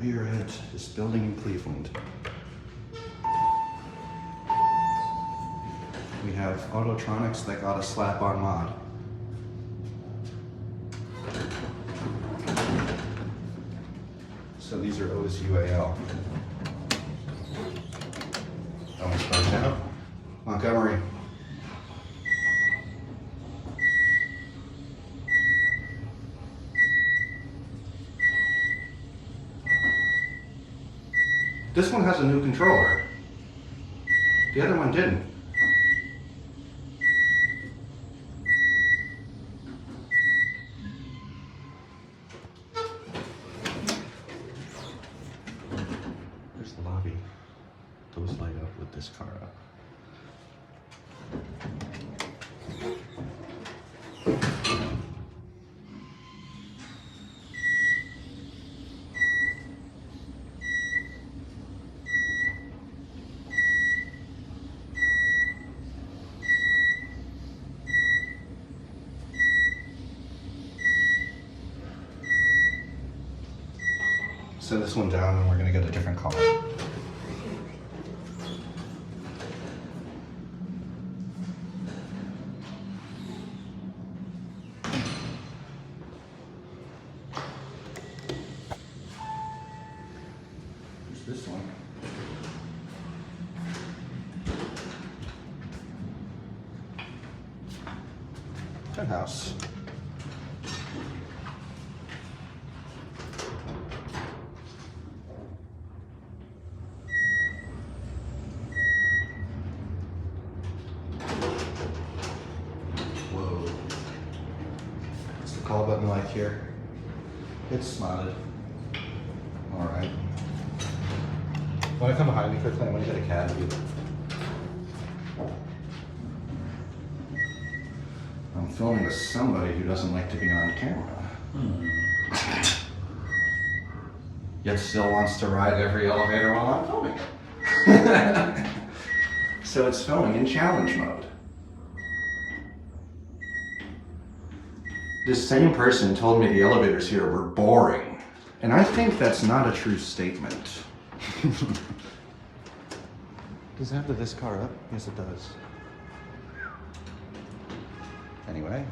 Here at this building in Cleveland. We have Autotronics that got a slap on mod. So these are Otis UAL. That one's burnt out. Montgomery. This one has a new controller. The other one didn't. There's the lobby. Those light up with this car up. Set this one down and we're gonna get a different color. Here's this one. Penthouse. Call button light here. It's modded. Alright. Want to come behind me quickly? I want to get a cab view. I'm filming with somebody who doesn't like to be on camera. Yet still wants to ride every elevator while I'm filming it. So it's filming in challenge mode. This same person told me the elevators here were boring, and I think that's not a true statement. Does it have the this car up? Yes, it does. Anyway.